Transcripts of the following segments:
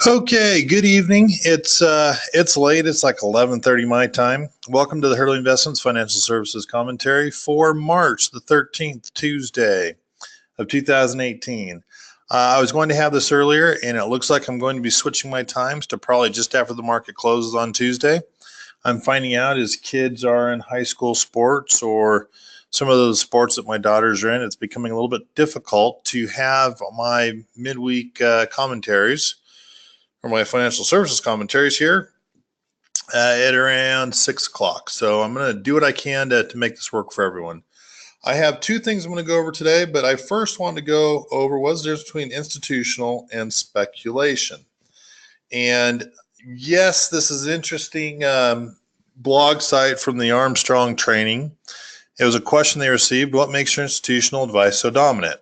Okay, good evening. It's late. It's like 11:30 my time. Welcome to the Hurley Investments Financial Services Commentary for March the 13th, Tuesday of 2018. I was going to have this earlier, and it looks like I'm going to be switching my times to probably just after the market closes on Tuesday. I'm finding out as kids are in high school sports or some of those sports that my daughters are in, it's becoming a little bit difficult to have my midweek commentaries for my financial services commentaries here at around 6 o'clock. So I'm going to do what I can to make this work for everyone. I have two things I'm going to go over today, but I first want to go over what's the difference between institutional and speculation. And yes, this is an interesting blog site from the Armstrong training. It was a question they received: what makes your institutional advice so dominant?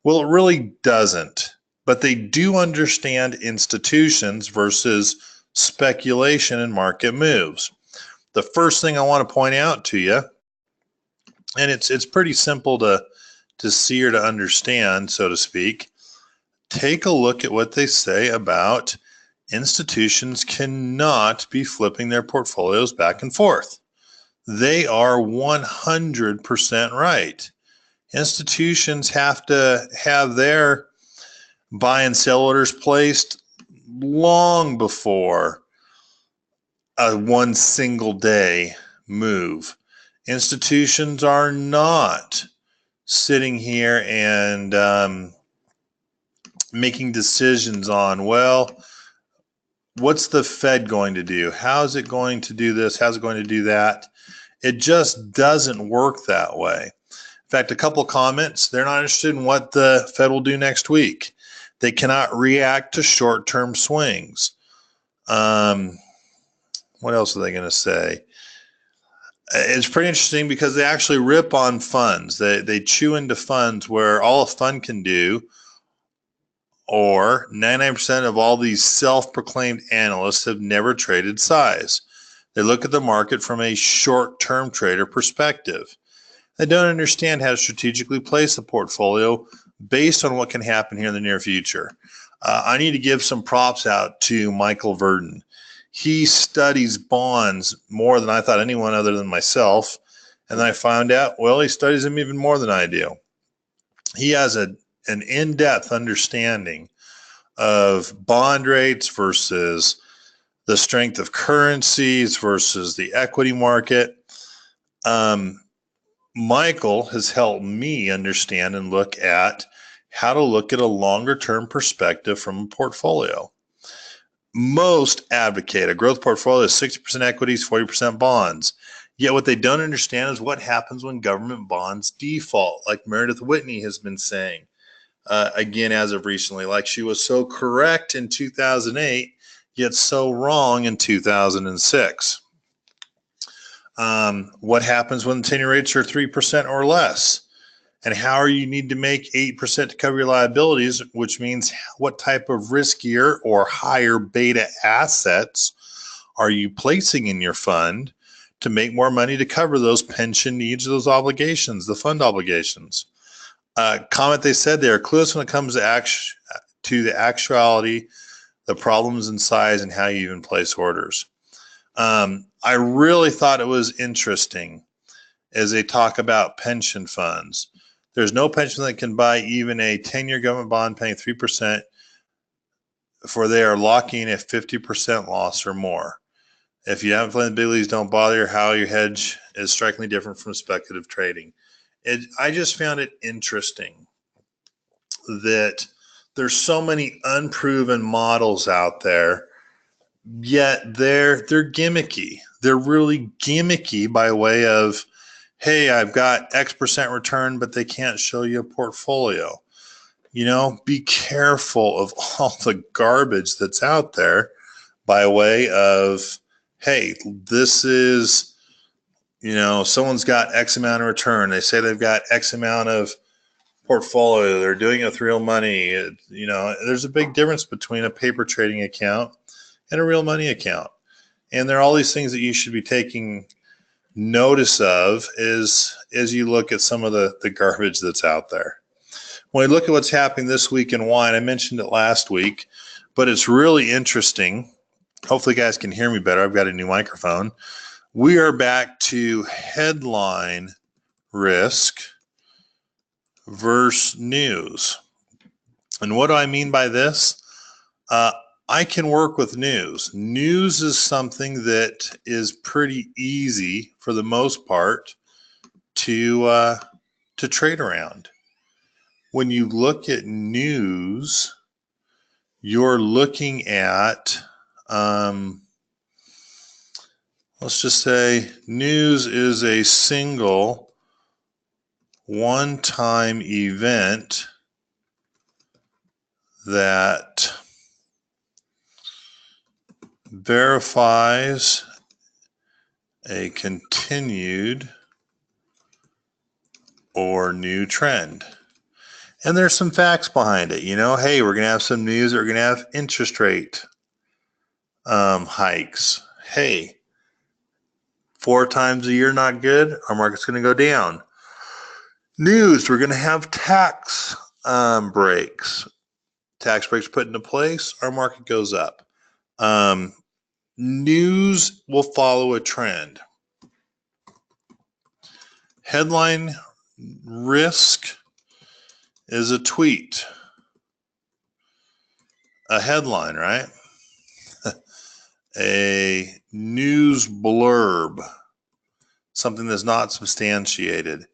Well, it really doesn't. But they do understand institutions versus speculation and market moves. The first thing I want to point out to you, and it's pretty simple to see or to understand, so to speak. Take a look at what they say about institutions cannot be flipping their portfolios back and forth. They are 100% right. Institutions have to have their buy and sell orders placed long before a one single day move. Institutions are not sitting here and making decisions on, well, what's the Fed going to do? How's it going to do this? How's it going to do that? It just doesn't work that way. In fact, a couple comments: they're not interested in what the Fed will do next week. They cannot react to short-term swings. What else are they going to say? It's pretty interesting because they actually rip on funds. They chew into funds where all a fund can do, or 99% of all these self-proclaimed analysts have never traded size. They look at the market from a short-term trader perspective. They don't understand how to strategically place the portfolio based on what can happen here in the near future. I need to give some props out to Michael Verdon. He studies bonds more than I thought anyone other than myself. And then I found out, well, he studies them even more than I do. He has an in-depth understanding of bond rates versus the strength of currencies versus the equity market. Michael has helped me understand and look at how to look at a longer term perspective from a portfolio. Most advocate a growth portfolio is 60% equities, 40% bonds. Yet what they don't understand is what happens when government bonds default, like Meredith Whitney has been saying, again, as of recently. Like, she was so correct in 2008, yet so wrong in 2006. What happens when the 10-year rates are 3% or less? And how you need to make 8% to cover your liabilities, which means what type of riskier or higher beta assets are you placing in your fund to make more money to cover those pension needs, those obligations, the fund obligations. Comment they said they are clueless when it comes to the actuality, the problems in size, and how you even place orders. I really thought it was interesting as they talk about pension funds. There's no pension that can buy even a 10-year government bond paying 3%, for they are locking a 50% loss or more. If you haven't played the big leagues, don't bother. How your hedge is strikingly different from speculative trading. I just found it interesting that there's so many unproven models out there, yet they're gimmicky. They're really gimmicky by way of, hey, I've got X% return, but they can't show you a portfolio. You know, be careful of all the garbage that's out there by way of, hey, this is, you know, someone's got X amount of return. They say they've got X amount of portfolio. They're doing it with real money. You know, there's a big difference between a paper trading account and a real money account. And there are all these things that you should be taking notice of as you look at some of the garbage that's out there. When we look at what's happening this week in wine, I mentioned it last week, but it's really interesting. Hopefully you guys can hear me better. I've got a new microphone. We are back to headline risk versus news. And what do I mean by this? I can work with news. News is something that is pretty easy for the most part to trade around. When you look at news, you're looking at, let's just say news is a single one-time event that verifies a continued or new trend. And there's some facts behind it. You know, hey, we're going to have some news that we're going to have interest rate hikes. Hey, 4 times a year, not good. Our market's going to go down. News, we're going to have tax breaks. Tax breaks put into place, our market goes up. News will follow a trend. Headline risk is a tweet. A headline, right? A news blurb. Something that's not substantiated.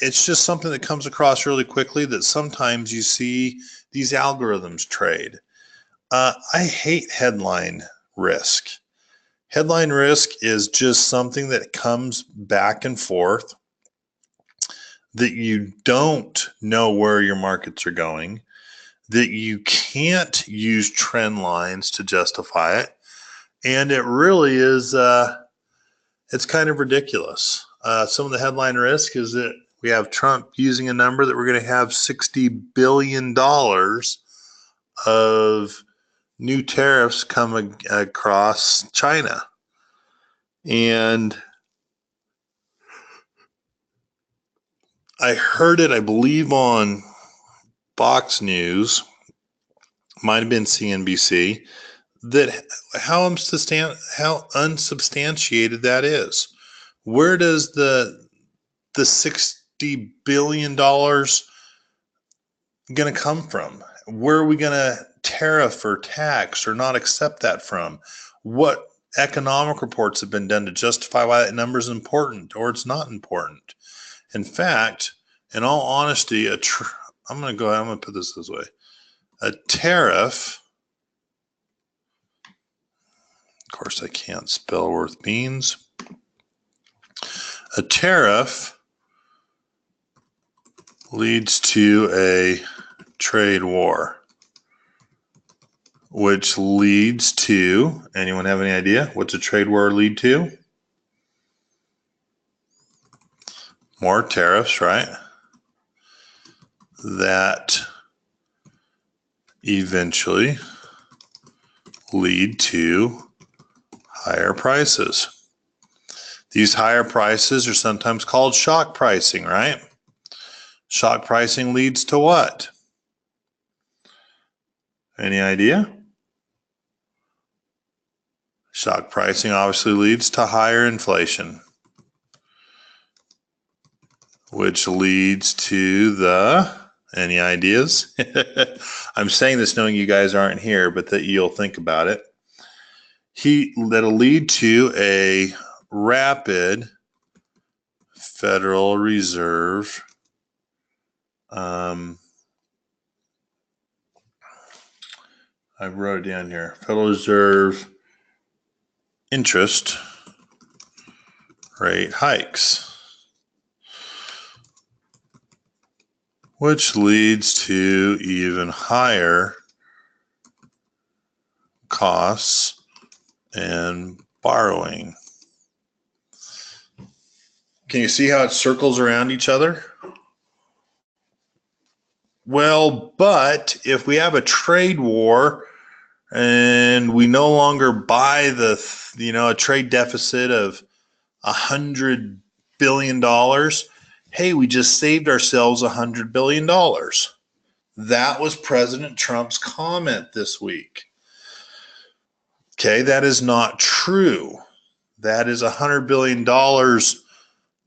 It's just something that comes across really quickly that sometimes you see these algorithms trade. I hate headline risk. Headline risk is just something that comes back and forth that you don't know where your markets are going, that you can't use trend lines to justify it. And it really is, it's kind of ridiculous. Some of the headline risk is that we have Trump using a number that we're going to have $60 billion of new tariffs come across China. And I heard it, I believe, on Fox News, might have been CNBC, that how unsubstantiated that is. Where does the $60 billion going to come from? Where are we going to tariff or tax or not accept that from? What economic reports have been done to justify why that number is important or it's not important? In fact, in all honesty, I'm going to put this way. A tariff, of course I can't spell worth means. A tariff leads to a trade war, which leads to, anyone have any idea what's a trade war lead to? More tariffs, right? That eventually lead to higher prices. These higher prices are sometimes called shock pricing, right? Shock pricing leads to what? Any idea? Shock pricing obviously leads to higher inflation, which leads to any ideas? I'm saying this knowing you guys aren't here, but that you'll think about it. That'll lead to a rapid Federal Reserve I wrote it down here. Federal Reserve interest rate hikes, which leads to even higher costs and borrowing. Can you see how it circles around each other? Well, but if we have a trade war and we no longer buy a trade deficit of $100 billion, hey, we just saved ourselves $100 billion. That was President Trump's comment this week. Okay, that is not true. That is $100 billion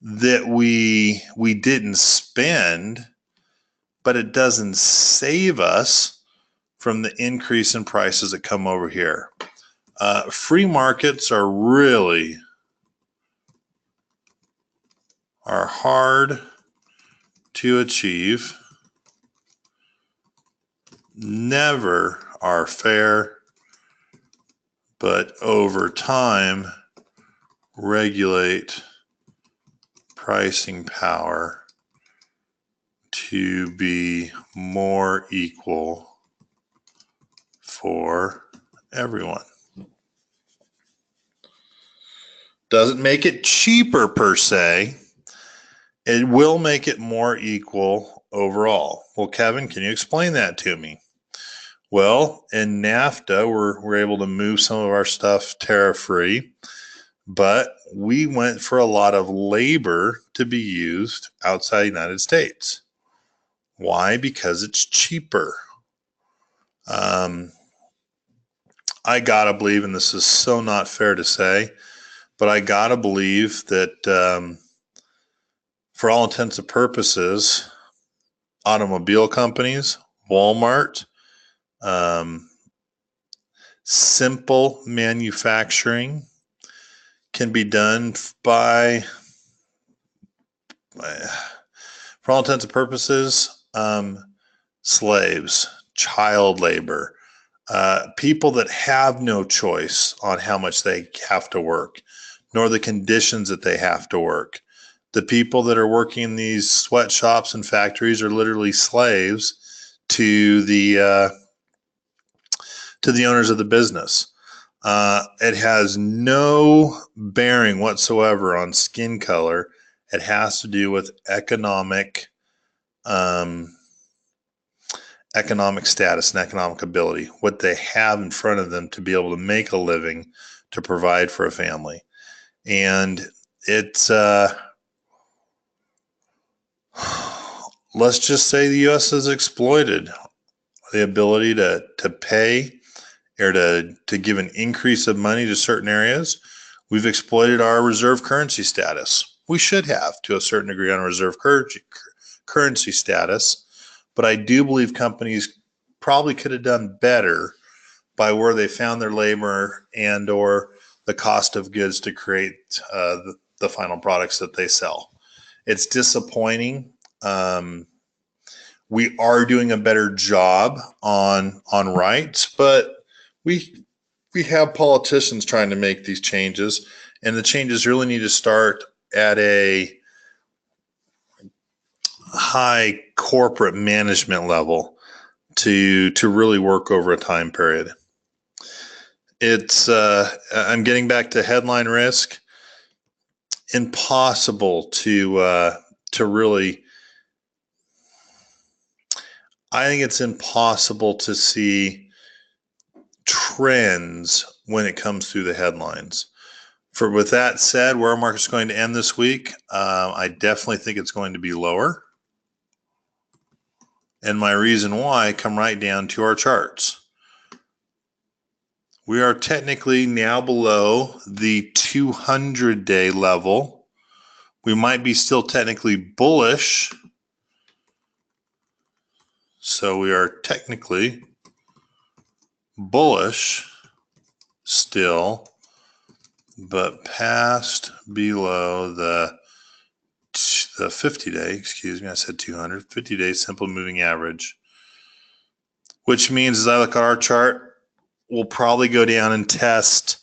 that we didn't spend, but it doesn't save us from the increase in prices that come over here. Free markets are hard to achieve, never are fair, but over time regulate pricing power to be more equal for everyone. Doesn't make it cheaper per se. It will make it more equal overall. Well, Kevin, can you explain that to me? Well, in NAFTA, we're able to move some of our stuff tariff-free, but we went for a lot of labor to be used outside the United States. Why? Because it's cheaper. I gotta believe, and this is so not fair to say, but I gotta believe that for all intents and purposes, automobile companies, Walmart, simple manufacturing can be done by, for all intents and purposes, slaves, child labor, people that have no choice on how much they have to work, nor the conditions that they have to work. The people that are working in these sweatshops and factories are literally slaves to the owners of the business. It has no bearing whatsoever on skin color. It has to do with economic status and economic ability, what they have in front of them to be able to make a living, to provide for a family. And it's, let's just say the U.S. has exploited the ability to pay or to give an increase of money to certain areas. We've exploited our reserve currency status. We should have, to a certain degree, on reserve currency status, but I do believe companies probably could have done better by where they found their labor and or the cost of goods to create the final products that they sell. It's disappointing. We are doing a better job on rights, but we have politicians trying to make these changes, and the changes really need to start at a high corporate management level to really work over a time period. It's I'm getting back to headline risk. Impossible to really. I think it's impossible to see trends when it comes through the headlines. With that said, where our market's going to end this week, I definitely think it's going to be lower. And my reason why come right down to our charts. We are technically now below the 200-day level. We might be still technically bullish. So we are technically bullish still, but past below the 50-day, excuse me, I said 200, 50-day simple moving average, which means as I look at our chart, we'll probably go down and test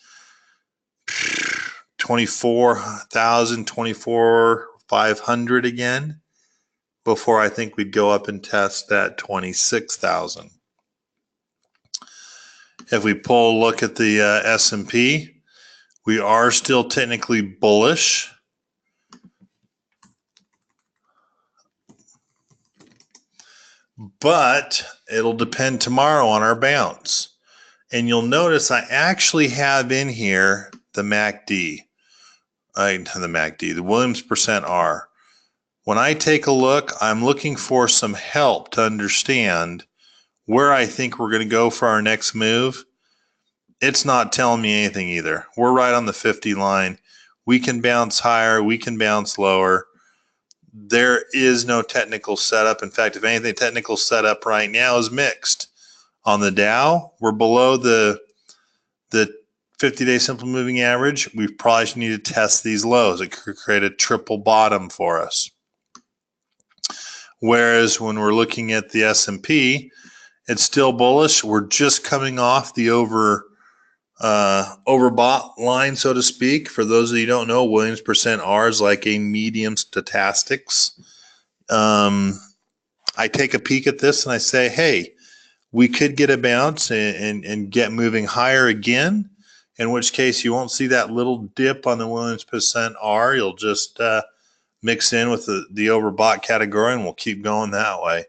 24,000, 24,500 again before I think we'd go up and test that 26,000. If we pull a look at the S&P, we are still technically bullish. But it'll depend tomorrow on our bounce. And you'll notice I actually have in here the MACD, the Williams percent R. When I take a look, I'm looking for some help to understand where I think we're going to go for our next move. It's not telling me anything either. We're right on the 50 line. We can bounce higher. We can bounce lower. There is no technical setup. In fact, if anything, technical setup right now is mixed. On the Dow, we're below the 50-day simple moving average. We probably need to test these lows. It could create a triple bottom for us. Whereas when we're looking at the S&P, it's still bullish. We're just coming off the overbought line, so to speak. For those of you who don't know, Williams percent R is like a medium statistics. I take a peek at this and I say, hey, we could get a bounce and get moving higher again, in which case you won't see that little dip on the Williams percent R. You'll just mix in with the overbought category, and we'll keep going that way.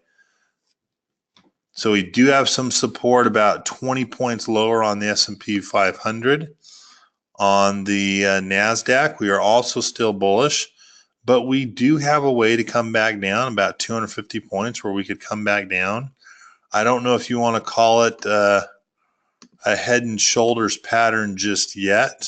So we do have some support about 20 points lower on the S&P 500. On the NASDAQ, we are also still bullish, but we do have a way to come back down, about 250 points where we could come back down. I don't know if you want to call it a head and shoulders pattern just yet.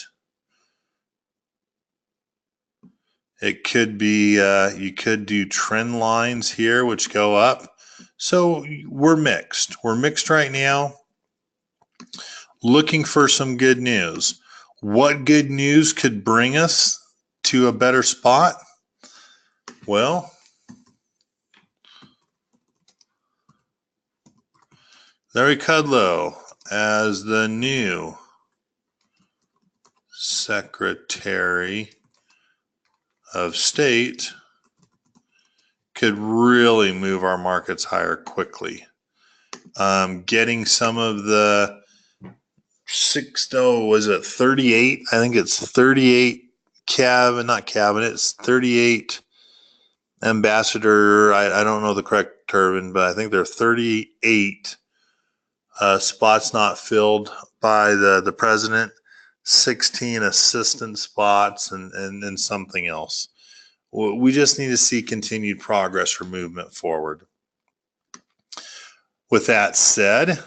It could be, you could do trend lines here, which go up. So we're mixed. We're mixed right now, looking for some good news. What good news could bring us to a better spot? Well, Larry Kudlow as the new Secretary of State could really move our markets higher quickly. Getting some of the 38? I think it's 38 it's 38 ambassador. I don't know the correct term, but I think there are 38 spots not filled by the president, 16 assistant spots, and something else. We just need to see continued progress for movement forward. With that said,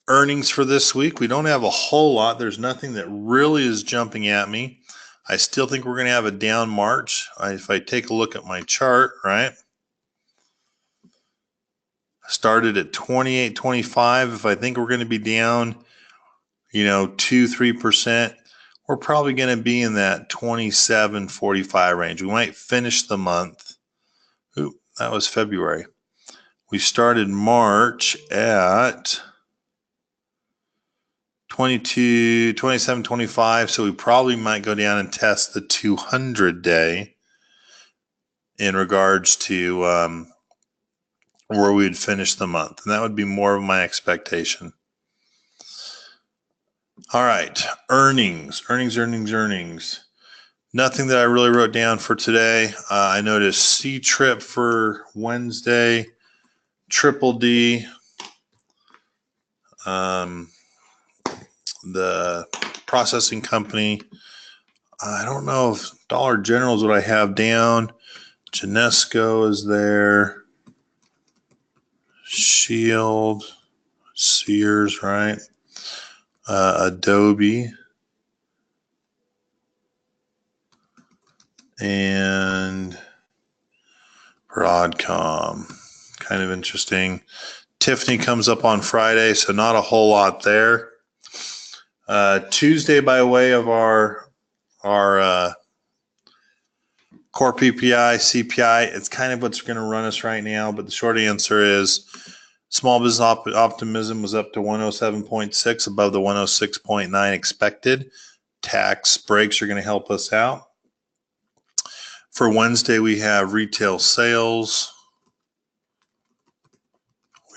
earnings for this week, we don't have a whole lot. There's nothing that really is jumping at me. I still think we're going to have a down March. If I take a look at my chart, right? Started at 28.25. If I think we're going to be down, 2-3%, we're probably going to be in that 27.45 range. We might finish the month. Ooh, that was February. We started March at 27.25, so we probably might go down and test the 200-day in regards to where we would finish the month, and that would be more of my expectation. All right, earnings. Nothing that I really wrote down for today. I noticed C-Trip for Wednesday, Triple D, the processing company. I don't know if Dollar General is what I have down. Genesco is there. Shield, Sears, right? Adobe, and Broadcom. Kind of interesting. Tiffany comes up on Friday, so not a whole lot there. Tuesday, by way of our core PPI, CPI, it's kind of what's going to run us right now, but the short answer is small business optimism was up to 107.6, above the 106.9 expected. Tax breaks are going to help us out. For Wednesday, we have retail sales.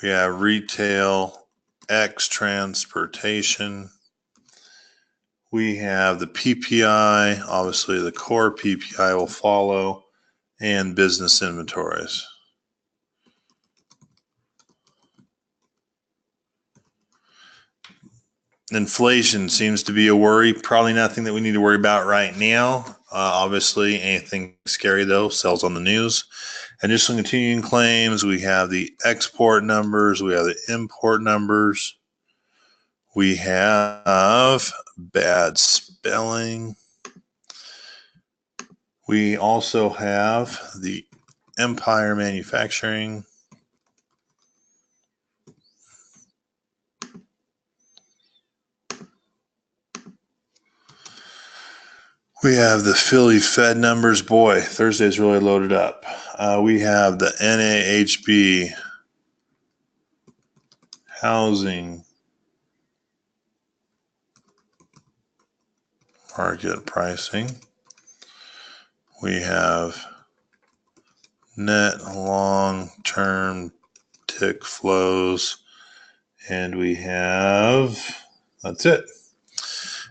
We have retail X transportation. We have the PPI, obviously the core PPI will follow, and business inventories. Inflation seems to be a worry. Probably nothing that we need to worry about right now. Obviously, anything scary, though, sells on the news. And just some continuing claims, we have the export numbers, we have the import numbers, we have bad spelling. We also have the Empire Manufacturing. We have the Philly Fed numbers. Boy, Thursday's really loaded up. We have the NAHB housing market pricing. We have net long-term tick flows, and we have, that's it.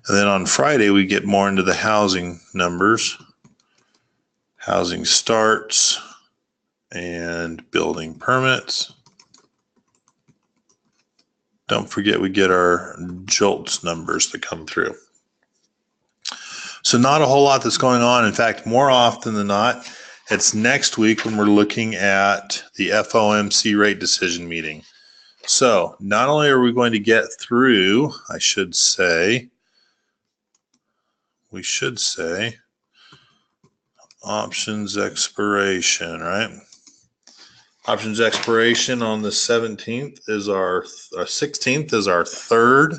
And then on Friday, we get more into the housing numbers, housing starts, and building permits. Don't forget we get our JOLTS numbers that come through. So not a whole lot that's going on. In fact, more often than not, it's next week when we're looking at the FOMC rate decision meeting. So not only are we going to get through, we should say options expiration, right? Options expiration on the 16th is our third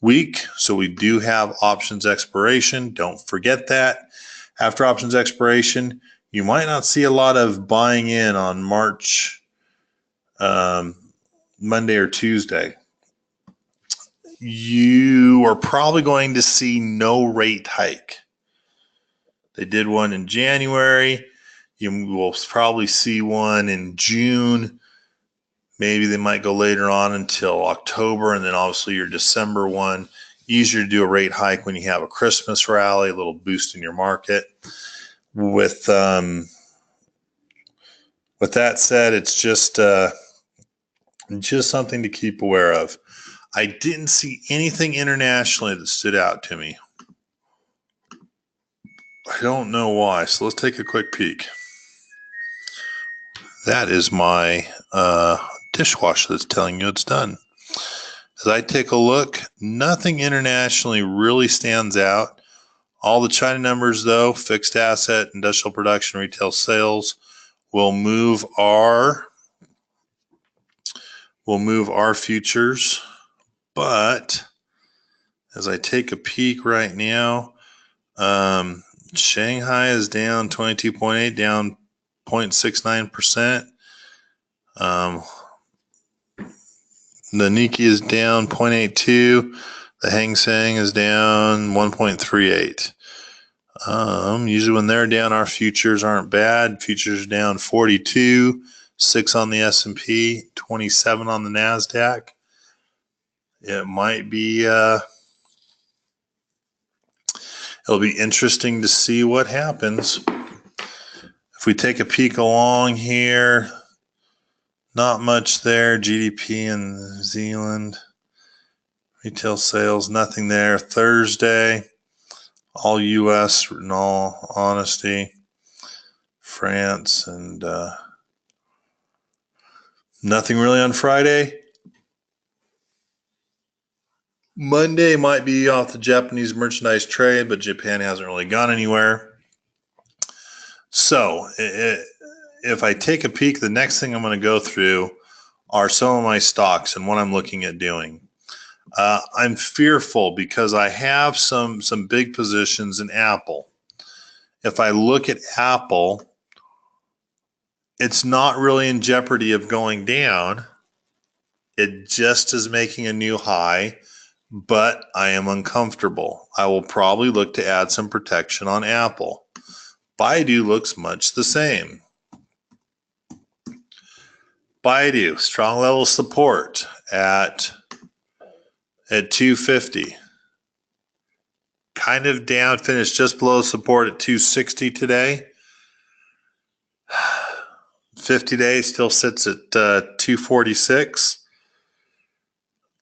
week. So we do have options expiration. Don't forget that. After options expiration, you might not see a lot of buying in on March Monday or Tuesday. You are probably going to see no rate hike. They did one in January. You will probably see one in June. Maybe they might go later on until October, and then obviously your December one. Easier to do a rate hike when you have a Christmas rally, a little boost in your market. With that said, it's just something to keep aware of. I didn't see anything internationally that stood out to me. I don't know why, so let's take a quick peek. That is my dishwasher that's telling you it's done. As I take a look, nothing internationally really stands out. All the China numbers, though, fixed asset, industrial production, retail sales, will move our futures. But as I take a peek right now, Shanghai is down 22.8, down 0.69%. The Nikkei is down 0.82. The Hang Seng is down 1.38. Usually when they're down, our futures aren't bad. Futures are down 42, 6 on the S&P, 27 on the NASDAQ. It might be, it'll be interesting to see what happens. If we take a peek along here, not much there. GDP in New Zealand, retail sales, nothing there. Thursday, all U.S. in all honesty. France, and nothing really on Friday. Monday might be off the Japanese merchandise trade, but Japan hasn't really gone anywhere. So if I take a peek, the next thing I'm going to go through are some of my stocks and what I'm looking at doing. I'm fearful because I have some big positions in Apple. If I look at Apple, it's not really in jeopardy of going down. It just is making a new high, but I am uncomfortable. I will probably look to add some protection on Apple. Baidu looks much the same. Baidu, strong level of support at 250. Kind of down, finished just below support at 260 today. 50 days still sits at 246.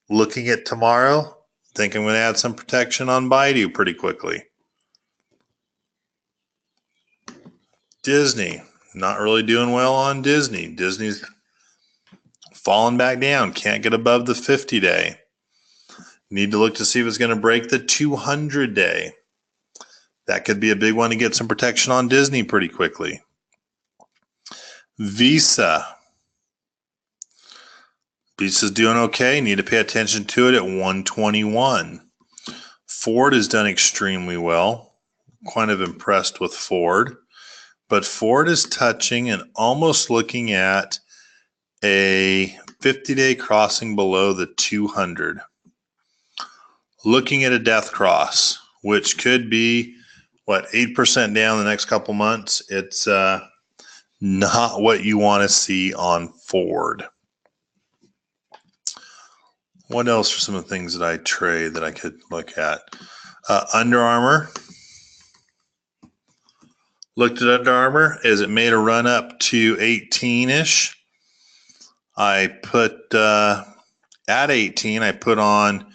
Looking at tomorrow, think I'm going to add some protection on Baidu pretty quickly. Disney, not really doing well on Disney. Disney's falling back down. Can't get above the 50-day. Need to look to see if it's going to break the 200-day. That could be a big one to get some protection on Disney pretty quickly. Visa's doing okay. Need to pay attention to it at 121. Ford has done extremely well. Kind of impressed with Ford. But Ford is touching and almost looking at a 50-day crossing below the 200. Looking at a death cross, which could be, 8% down the next couple months. It's not what you want to see on Ford. What else are some of the things that I trade that I could look at? Under Armour. Looked at Under Armour as it made a run up to 18-ish. I put at 18, I put on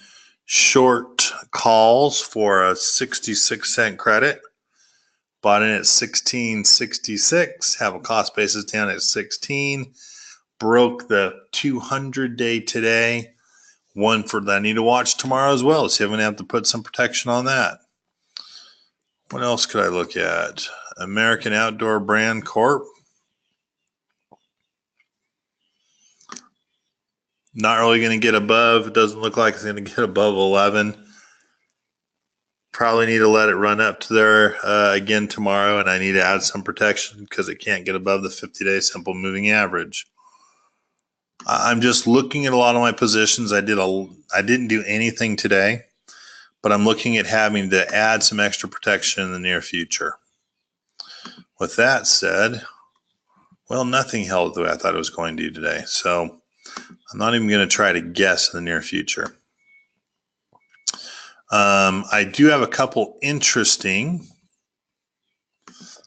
short calls for a 66-cent credit. Bought in at 16.66. Have a cost basis down at 16. Broke the 200-day today. One for that I need to watch tomorrow as well. See if I'm going to have to put some protection on that. What else could I look at? American Outdoor Brand Corp. Not really going to get above. It doesn't look like it's going to get above 11. Probably need to let it run up to there again tomorrow, and I need to add some protection because it can't get above the 50-day simple moving average. I'm just looking at a lot of my positions. I didn't do anything today, but I'm looking at having to add some extra protection in the near future. With that said, well, nothing held the way I thought it was going to today. So I'm not even going to try to guess in the near future. I do have a couple interesting,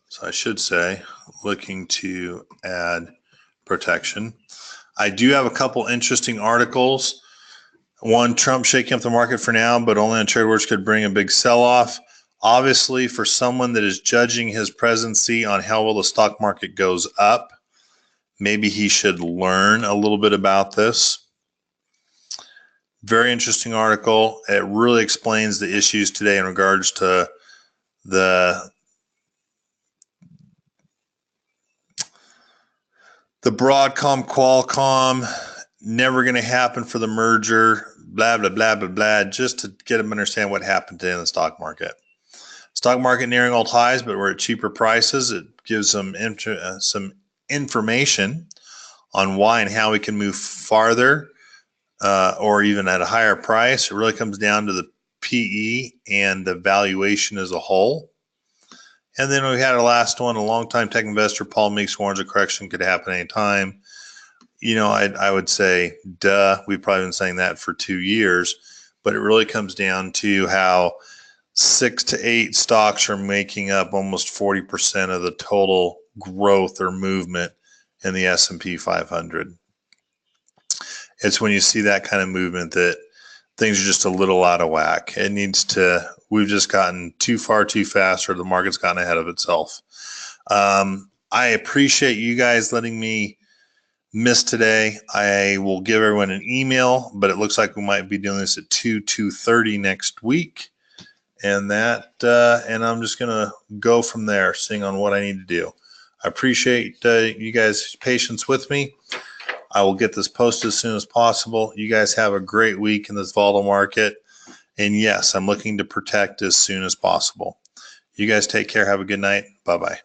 so I should say, looking to add protection. I do have a couple interesting articles. One, Trump shaking up the market for now, but only on trade wars could bring a big sell-off. Obviously, for someone that is judging his presidency on how well the stock market goes up, maybe he should learn a little bit about this. Very interesting article. It really explains the issues today in regards to the Broadcom, Qualcomm, never going to happen for the merger, blah, blah, blah, blah, blah, just to get them to understand what happened today in the stock market. Stock market nearing all highs, but we're at cheaper prices. It gives them some information on why and how we can move farther or even at a higher price. It really comes down to the PE and the valuation as a whole. And then we had our last one, a longtime tech investor, Paul Meeks, warns a correction could happen anytime. You know, I would say, duh, we've probably been saying that for 2 years, but it really comes down to how 6 to 8 stocks are making up almost 40% of the total growth or movement in the S&P 500. It's when you see that kind of movement that things are just a little out of whack. It needs to, we've just gotten too far too fast, or the market's gotten ahead of itself. I appreciate you guys letting me miss today. I will give everyone an email, but it looks like we might be doing this at 2:30 next week. And and I'm just going to go from there, seeing on what I need to do. I appreciate you guys' patience with me. I will get this posted as soon as possible. You guys have a great week in this volatile market. And yes, I'm looking to protect as soon as possible. You guys take care. Have a good night. Bye-bye.